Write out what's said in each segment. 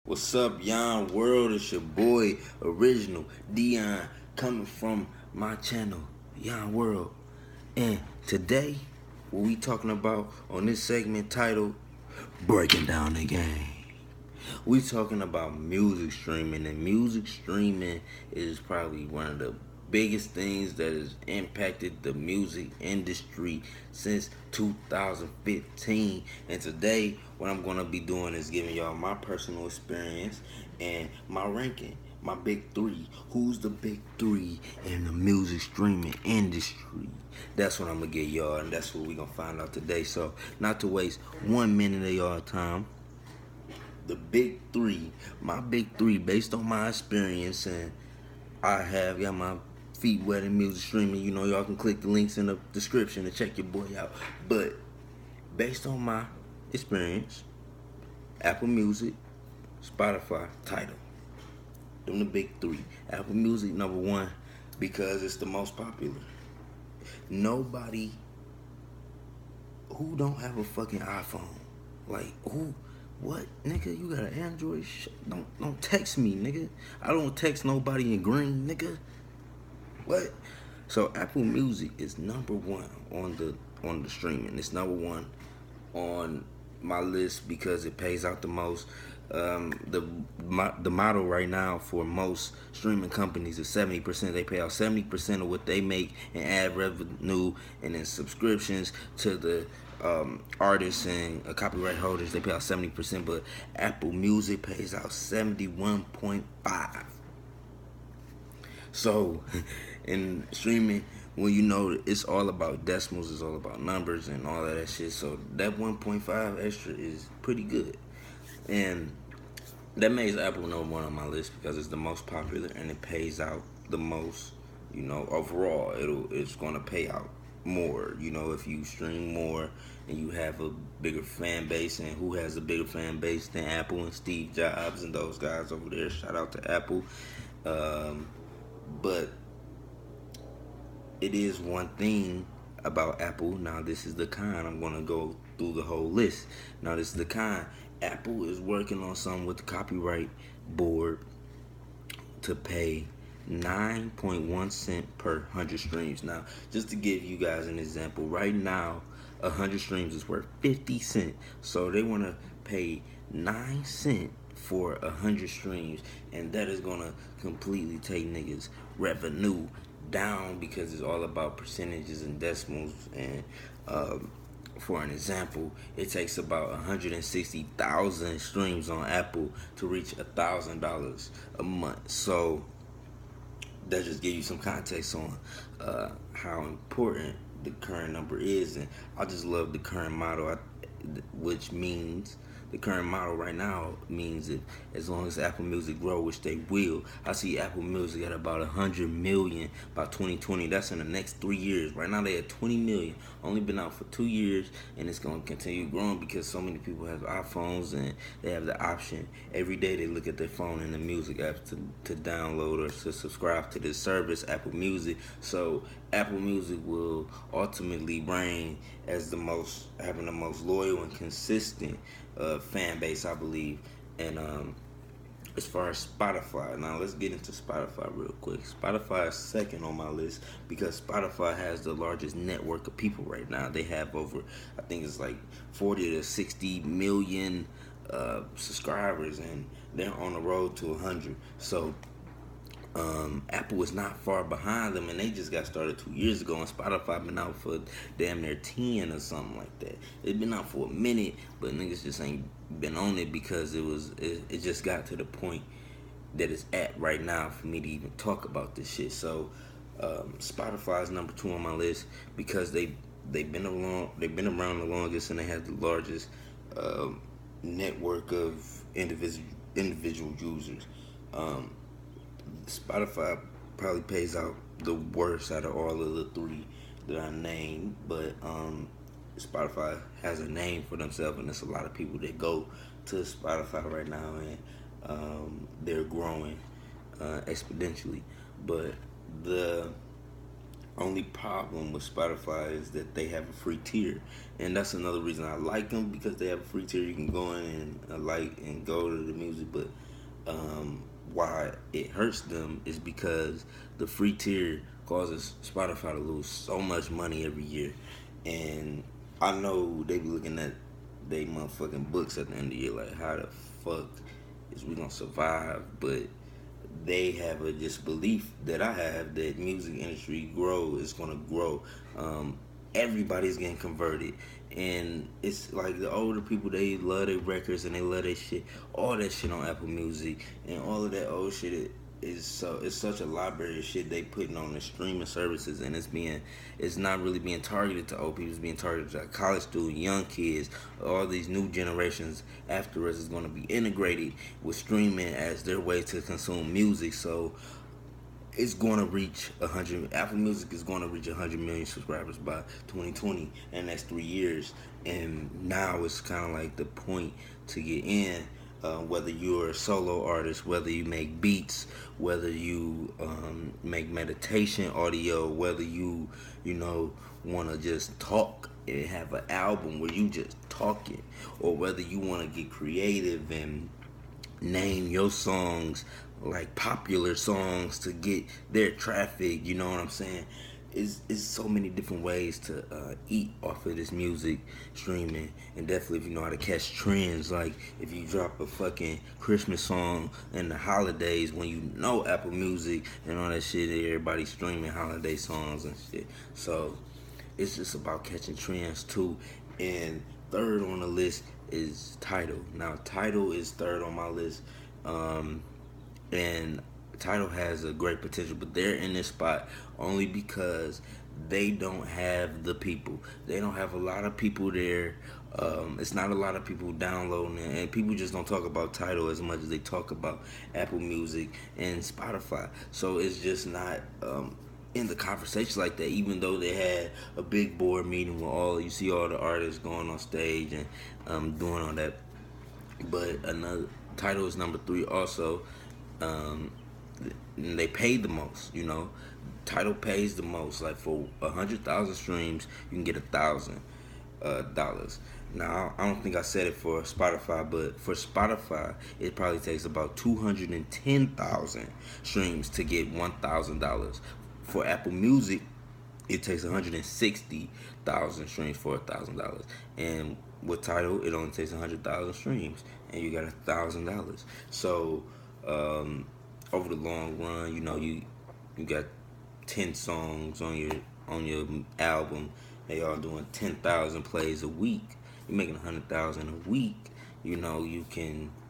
What's up, Yon World? It's your boy, Original Dion, coming from my channel, Yon World. And today, what we talking about on this segment titled Breaking Down the Game. We talking about music streaming, and music streaming is probably one of the biggest things that has impacted the music industry since 2015. And today, what I'm gonna be doing is giving y'all my personal experience and my ranking, my big three. Who's the big three in the music streaming industry? That's what I'm gonna get y'all, and that's what we gonna find out today. So, not to waste 1 minute of y'all time, the big three, my big three, based on my experience, and I have got my feet wet in music streaming. You know, y'all can click the links in the description to check your boy out. But based on my experience, Apple Music, Spotify, Tidal, them the big three. Apple Music number one because it's the most popular. Nobody who don't have a fucking iPhone, like who. What, nigga? You got an Android? Don't text me, nigga. I don't text nobody in green, nigga. What? So Apple Music is number one on the streaming. It's number one on my list because it pays out the most. The model right now for most streaming companies is 70%. They pay out 70% of what they make in ad revenue, and then subscriptions to the artists and copyright holders. They pay out 70%, but Apple Music pays out 71.5. So in streaming, when you know it's all about decimals, it's all about numbers and all of that shit. So that 1.5 extra is pretty good. And that makes Apple number one on my list because it's the most popular and it pays out the most. You know, overall, it's gonna pay out more. You know, if you stream more and you have a bigger fan base, and who has a bigger fan base than Apple and Steve Jobs and those guys over there? Shout out to Apple. But it is one thing about Apple. Now this is the kind. I'm gonna go through the whole list. Now this is the kind. Apple is working on something with the copyright board to pay 9.1 cent per 100 streams. Now, just to give you guys an example, right now 100 streams is worth 50 cents. So they want to pay 9 cents for 100 streams, and that is gonna completely take niggas' revenue down because it's all about percentages and decimals. And for an example, it takes about 160,000 streams on Apple to reach $1,000 a month. So that just give you some context on how important the current number is. And I just love the current model, which means the current model right now means that as long as Apple Music grow, which they will, I see Apple Music at about 100 million by 2020. That's in the next 3 years. Right now they at 20 million. Only been out for 2 years, and it's gonna continue growing because so many people have iPhones and they have the option. Every day they look at their phone and the music apps to download or to subscribe to this service, Apple Music. So Apple Music will ultimately reign as having the most loyal and consistent fan base, I believe. And as far as Spotify, now let's get into Spotify real quick. Spotify is second on my list because Spotify has the largest network of people right now. They have over, I think it's like 40 to 60 million subscribers, and they're on the road to 100. So Apple is not far behind them, and they just got started 2 years ago, and Spotify been out for damn near 10 or something like that. It's been out for a minute, but niggas just ain't been on it because it just got to the point that it's at right now for me to even talk about this shit. So Spotify is number two on my list because they've been around the longest, and they have the largest network of individual users. Spotify probably pays out the worst out of all of the three that I named, but Spotify has a name for themselves, and there's a lot of people that go to Spotify right now, and they're growing exponentially. But the only problem with Spotify is that they have a free tier, and that's another reason I like them, because they have a free tier. You can go in and like and go to the music, but hurts them is because the free tier causes Spotify to lose so much money every year, and I know they be looking at they motherfucking books at the end of the year like, how the fuck is we gonna survive? But they have a disbelief that I have that music industry is gonna grow. Everybody's getting converted, and it's like the older people, they love their records and they love their shit, all that shit on Apple Music, and all of that old shit it's such a library of shit they putting on the streaming services, and it's not really being targeted to old people. It's being targeted to college students, young kids. All these new generations after us is going to be integrated with streaming as their way to consume music. So it's going to reach 100. Apple Music is going to reach 100 million subscribers by 2020 in the next 3 years. And now it's kind of like the point to get in. Whether you're a solo artist, whether you make beats, whether you make meditation audio, whether you want to just talk and have an album where you just talking, or whether you want to get creative and name your songs like popular songs to get their traffic. You know what I'm saying? It's so many different ways to eat off of this music streaming, and definitely if you know how to catch trends, like if you drop a fucking Christmas song in the holidays when you know Apple Music and all that shit, everybody's streaming holiday songs and shit. So it's just about catching trends too. And third on the list is Tidal. Now Tidal is third on my list, and Tidal has a great potential, but they're in this spot only because they don't have the people. They don't have a lot of people there. It's not a lot of people downloading it, and people just don't talk about Tidal as much as they talk about Apple Music and Spotify. So it's just not in the conversation like that. Even though they had a big board meeting with you see all the artists going on stage and doing all that. But another Tidal is number 3 also. They pay the most, Tidal pays the most. Like for 100,000 streams, you can get $1,000. Now I don't think I said it for Spotify, but for Spotify, it probably takes about 210,000 streams to get $1,000. For Apple Music, it takes 160,000 streams for $1,000, and with Tidal, it only takes 100,000 streams, and you got $1,000. So over the long run, you got 10 songs on your album. They all doing 10,000 plays a week. You're making 100,000 a week.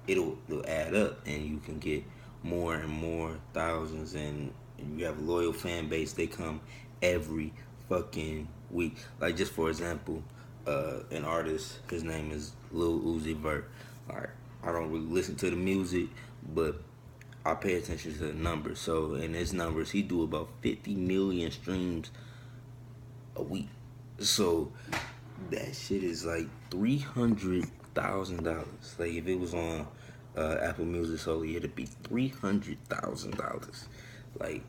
It'll add up, and you can get more and more thousands, and you have a loyal fan base. They come every fucking week. Like, just for example, an artist, his name is Lil Uzi Vert. Like, I don't really listen to the music, but I pay attention to the numbers. So in his numbers, he do about 50 million streams a week. So that shit is like $300,000. Like if it was on Apple Music solely, it'd be $300,000. Like,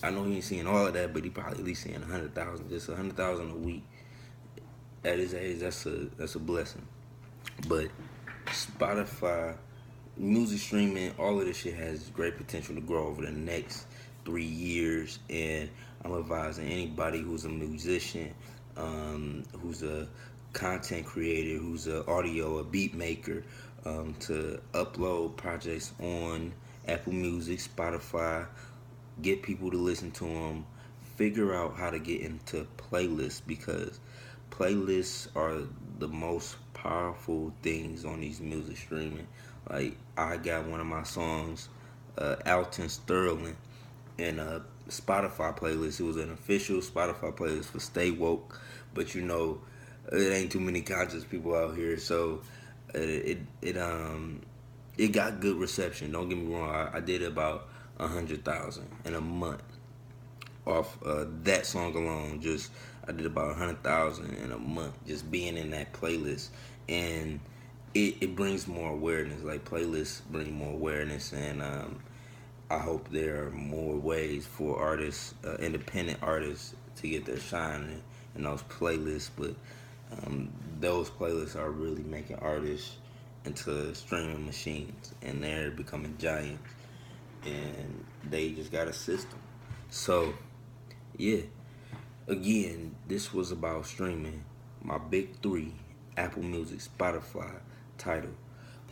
I know he ain't seeing all of that, but he probably at least seeing 100,000, just 100,000 a week. At his age, that's a blessing. But Spotify, music streaming, all of this shit has great potential to grow over the next 3 years, and I'm advising anybody who's a musician, who's a content creator, who's a beat maker, to upload projects on Apple Music, Spotify, get people to listen to them, figure out how to get into playlists, because playlists are the most powerful things on these music streaming. Like, I got one of my songs, Alton Sterling, in a Spotify playlist. It was an official Spotify playlist for Stay Woke, but it ain't too many conscious people out here, so it got good reception. Don't get me wrong, I did about 100,000 in a month off that song alone. Just I did about 100,000 in a month just being in that playlist, and it brings more awareness. Like, playlists bring more awareness, and I hope there are more ways for artists, independent artists, to get their shine in those playlists. But those playlists are really making artists into streaming machines, and they're becoming giants. and they just got a system. So yeah, again, this was about streaming. My big three: Apple Music, Spotify, Tidal.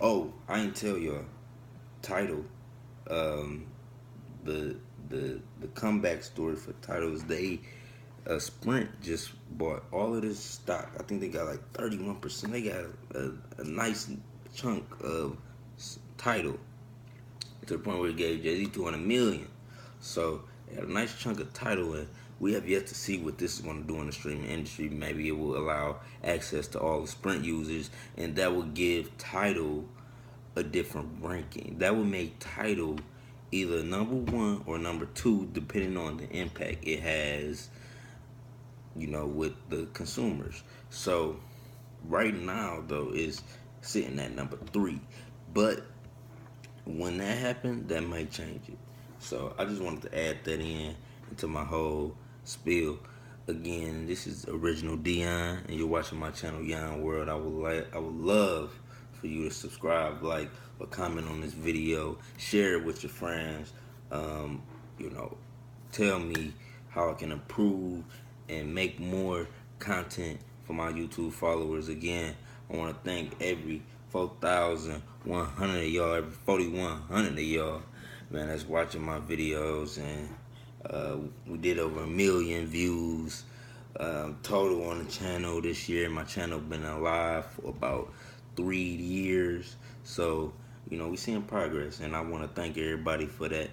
Oh, I ain't tell y'all. Tidal, um, the the comeback story for Tidal is Sprint just bought all of this stock. I think they got like 31%. They got a nice chunk of Tidal to the point where it gave Jay-Z 200 million. So they had a nice chunk of Tidal, and we have yet to see what this is going to do in the streaming industry. Maybe it will allow access to all the Sprint users, and that will give Tidal a different ranking. That would make Tidal either number one or number two, depending on the impact it has, with the consumers. So right now, though, is sitting at number three. But when that happens, that might change it. So I just wanted to add that into my whole spiel. Again, this is original Dion, and you're watching my channel, Yon World. I would love for you to subscribe, like, or comment on this video, share it with your friends. You know, tell me how I can improve and make more content for my YouTube followers. Again, I want to thank every 4,100 of y'all, every 4,100 of y'all, man, that's watching my videos. And we did over 1 million views total on the channel this year. My channel been alive for about 3 years. So, we seeing progress, and I want to thank everybody for that.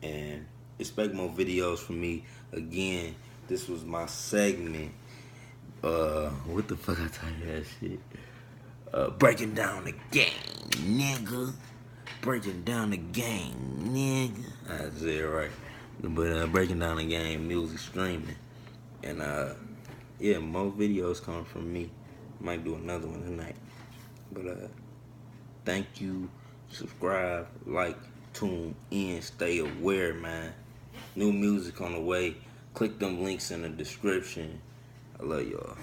And expect more videos from me. Again, this was my segment. What the fuck I titled that shit? Breaking down the game, nigga. Breaking down the game, nigga. I said it right. But breaking down the game, music streaming. And yeah, more videos coming from me. Might do another one tonight. But thank you. Subscribe, like, tune in, stay aware, man. New music on the way. Click them links in the description. I love y'all.